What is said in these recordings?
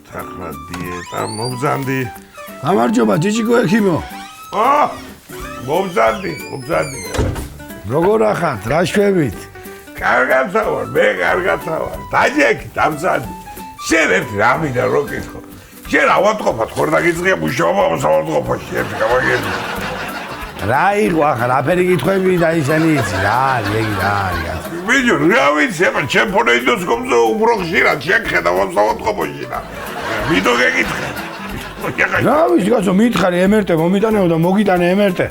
ახლა დიეტა მობზანდი. გამარჯობა, ჯიჯიკო ექიმო. მობზანდი. როგორ ახართ, რა შვებით? კარგად ვარ, მე კარგად ვარ. დაჯექი, დამზადი. შენ ერთი რამიდან რო კითხო. შენ ავადყოფად ხორდაგიძღია მუშაობა მოსავადყოფაში ერთი გამაგები. რა იყო ახლა, რაფერი კითხვები და ისენი იცი, რა არის, ეგ რა არის? ვიდეო, რა ვიცი, აბა ჩემ ფონენდოსკოპზე უფრო ხშირად შეგხედა მოსავადყოფაში და ვიდეო გეკითხე. რა ვიცი, კაცო, მითხარი ემერტე მომიტანეო და მოგიტანე ემერტე.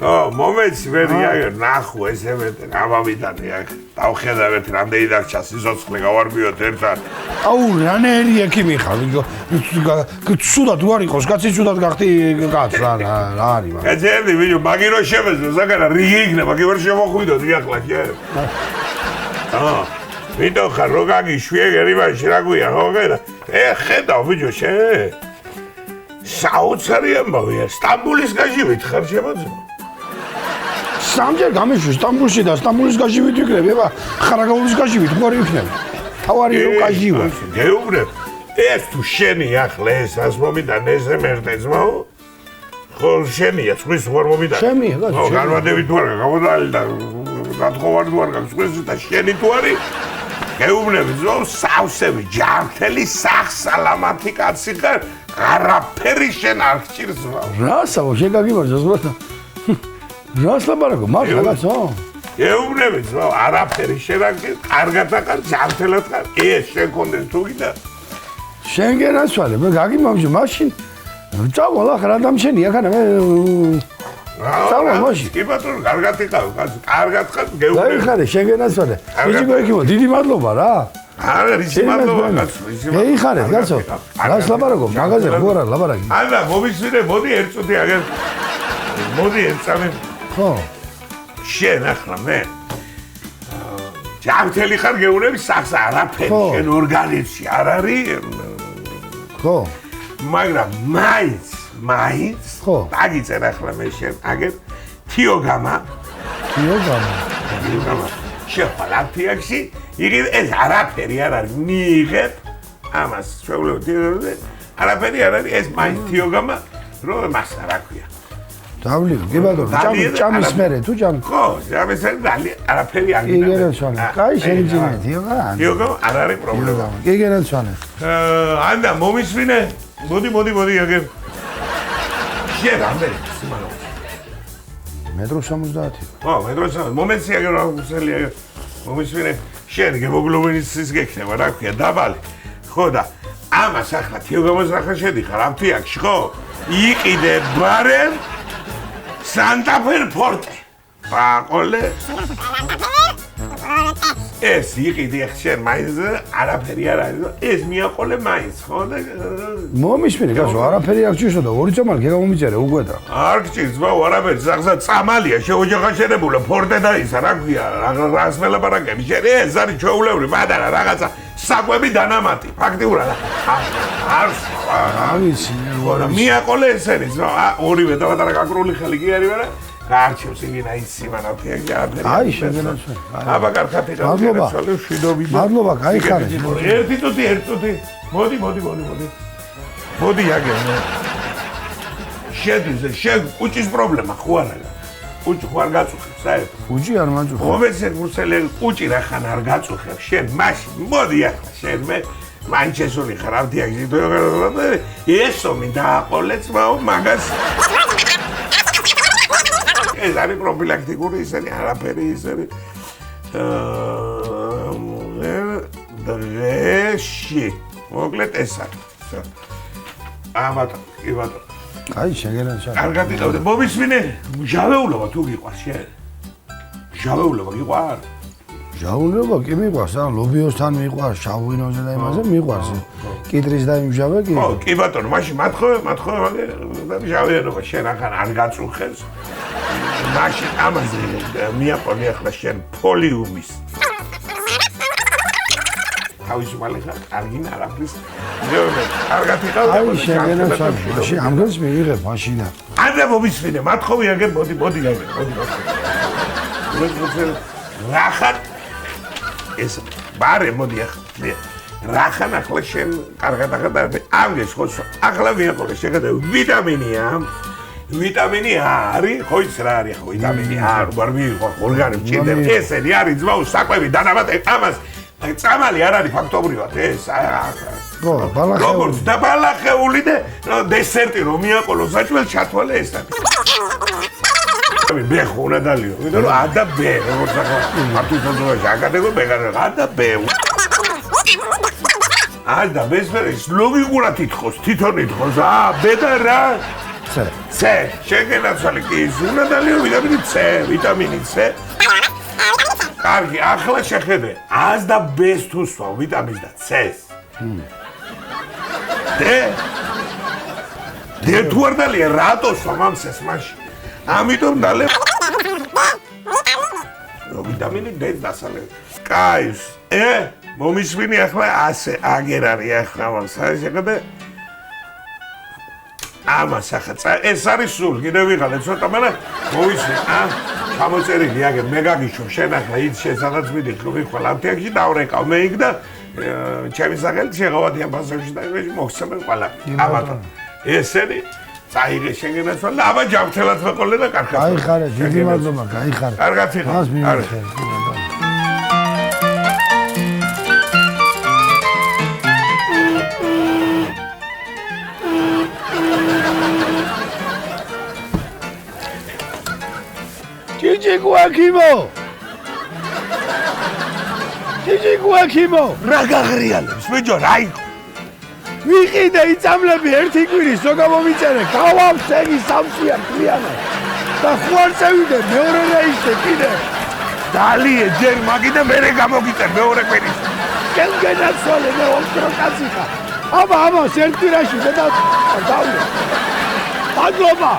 მომეცი ვერ იაგერ ნახო ეს ემერტე, ამავიდანე აქ. დავხედავ ერთი რამდენი დარჩა სიცოცხლე გავარბიოთ ერთად. აუ, რანერი ექიმი ხარ, ცუდად რო არ იყოს, კაცი ცუდად გახდი კაც, რა არის მაგ. ეცერდი ვიდეო, მაგი რო შემეძლო, ზაგარა რიგი იქნება, კი ვერ შემოხვიდოთ იახლა შენ. ვიდეო ხარ რო გაგიშვი ეგ იმაში რა გვია, ხო გედა? ხედავ ვიდეო შენ. საოცარი ამბავია, სტამბოლის გაჟი ვითხარ შემოძმა. სამჯერ გამიშვი სტამბოლში და სტამბოლის გაჟი ვიქნები, აბა ხარაგაულის გაჟი ვიქნები, იქნები. თავარი რო გაჟი ვარ. გეუბნებ, ეს თუ შენი ახლა ეს ას მომიდან ეს ემერტე ძმაო? ხო შენია, სხვის ვარ მომიდან. შემია, კაცო. ხო, განვადებით ვარ, გამოდალი და გათხოვარი ვარ, სხვის და შენი თუ არის? გეუბნები, ძმაო, სავსები, ჯანმრთელი, სახსალამათი კაცი ხარ. არაფერი შენ არ გჭირს რა. რასაო, შეგაგიმარჯოს ბატონო. რას ლაპარაკო, მართლა კაცო? გეუბნები, ძმაო, არაფერი შენ არ გჭირს, კარგად ახარ, ჯანმრთელად ხარ. ეს შენ კონდეს თუ გიდა? შენ გენაცვალე, მე გაგიმარჯო, მაშინ წავალ ახლა რა დამჩენი ახლა მე წავალ მაშინ. კი ბატონო, კარგად იყავ, კაცო, კარგად ხარ, გეუბნები. დაიხარე, შენ გენაცვალე. ჯიჯიკო ექიმო, დიდი მადლობა რა. არა, ისი მადლობა კაცო, ისი მადლობა. ეიხარეთ კაცო. რას ლაპარაკო, მაგაზე ხო არა ლაპარაკი. ანა, მომისვიდე, მოდი ერთ წუთი აგერ. მოდი ერთ წამი. ხო. შენ ახლა მე ჯანმრთელი ხარ გეუბნები სახს არაფერი შენ ორგანიზმში არ არის. ხო. მაგრამ მაინც ხო. დაგიწერ ახლა მე შენ აგერ თიოგამა. შეფალაფიაქსი იგი ეს არაფერი არ არის მიიღებ ამას შეუძლებელი არაფერი არ არის ეს მაინც თიოგამა რომ მას რა ქვია დავლივ კი ბატონო ჭამის მერე თუ ჭამ ხო ჭამის მერე დალი არაფერი არ გინდა იგერაცვალე კაი შეიძლება თიოგამა არ არის პრობლემა იგერაცვალე ანდა მომისვინე მოდი აგერ შენ რამდენი სიმაღლე 1.70 ხო 1.70 მომენტი აგერ უსელი აგერ მომისვინე შენ გემოგლობინის გექნება რა ქვია დაბალი ხო და ამას ახლა თიოგამოს ახლა შედიხარ ამ თიაქში ხო იყიდე ბარენ სანტა-ფე ფორტე ბაყოლე ეს იყიდე ხშენ მაინც არაფერი არ არის ეს მიაყოლე მაინც ხო და მომისვინე გასო არაფერი არ გჭირსო და ორი წამალი გეგამომიწერე უგვედა არ გჭირს ბაო არაფერი ზაღზა წამალია შეოჯახაშენებულა ფორტე და ისა რა ქვია რას მელაპარაკები შენ ეს არის ჩვეულებრივი პატარა რაღაცა საკვები დანამატი ფაქტიურად არ ვიცი რა მიაყოლე ესენი ორივე და გაკრული ხელი კი არის არა გარჩევს იგინა იციმანავთი აგიარდები აი შეგენაცვალე აბა კარგად იყავ შეგენაცვალე შვიდობი მადლობა გაიხარეთ ერთი წუთი მოდი მოდი აგერ შენ კუჭის პრობლემა ხო არა კუჭი ხო არ გაწუხებს საერთოდ კუჭი არ მაწუხებს მომეცე გურსელი კუჭი რახან არ გაწუხებს შენ მაშინ მოდი ახლა შენ მე მანჩესური ხარ ამ დიაგნოზი ესო მე დააყოლეც მაგას ეს არის პროფილაქტიკური ისენი არაფერი ისენი დღეში მოკლედ ეს არის ამათ კი ბატონო აი შეგენაცვალე კარგად იყავდე მომისვინე ჟავეულობა თუ გიყვარს შენ ჟავეულობა გიყვარ ჟაულობა კი მიყვარს ან ლობიოსთან მიყვარს შავვინოზე და იმაზე მიყვარს კიტრის და იმჟავე კი ხო კი ბატონო მაშინ მათხოვე და ჟავეულობა შენ ახან არ გაწუხებს მაშინ ამაზე მიაყოლე ახლა შენ ფოლიუმის თავისუფალი ხარ კარგინ არაფრის კარგად იყავ აი შეგენაცვალე მაშინ ამგონს მიიღებ მაშინა ანდა მომისვინე მათხოვე აგერ მოდი რახან ეს ბარე მოდი ახლა რახან ახლა შენ კარგად ამგეს ხო ახლა ვიყოლე შეგადა ვიტამინია ვიტამინი არის ხო იცი რა არის ხო ვიტამინი არ მიიღო ორგანიზმი მჭირდება ესენი არის ძმაო საკვები დანამატე ამას წამალი არ არის ფაქტობრივად ეს როგორც და ბალახეული და დესერტი რომ მიაყოლო საჭმელ ჩათვალე ეს მე ხო უნდა დალიო ვიდრე რომ ა და ბ როგორც ახლა მარტო საზოგადოებაში აკადემიკო მეგარე ა და ბ ა და ბესმერის ლოგიკურად ითხოვს თვითონ ითხოვს ბ და რა C შეგენაცვალე კი უნდა დალიო ვიტამინი C ვიტამინი C კარგი ახლა შეხედე A-ს და B-ს თუ სვა ვიტამინს და C-ს D თუ არ დალია რატო სვა მამსეს მაშინ ამიტომ დალე ვიტამინი D-ს დასალე კაის მომისვინი ახლა ასე აგერ არის ახლა სარი შეხედე ამას ახლა ეს არის სულ კიდე ვიღალე ცოტა მაგრამ მოვისვენ ჩამოწერილი აგერ მე გაგიშვ შენ ახლა ის შესაძლოა მიდიხრო ვიხვალ ამ თექში დავრეკავ მე იქ და ჩემი სახელით შეღავდი ამ ფასებში და მოგცემენ ყველა ამათო ესენი წაიღე შეგენაცვალ და აბა ჯამთელად მეყოლე და კარგად გაიხარე დიდი მადლობა გაიხარე კარგად იხარ ჯიჯიკუაქიმო რა გაღრიალებს ბიჭო რა იყო ვიყიდე იწამლები ერთი კვირის რო გამომიწერე გავავსენი სამშია კრიანად და ხوار წევიდე მეორე რეისზე კიდე დალიე ჯერ მაგიდა მერე გამოგიწერ მეორე კვირის შენ გენაცვალე მე ოქრო კაცი ხარ აბა სერტირაში და დავდე მადლობა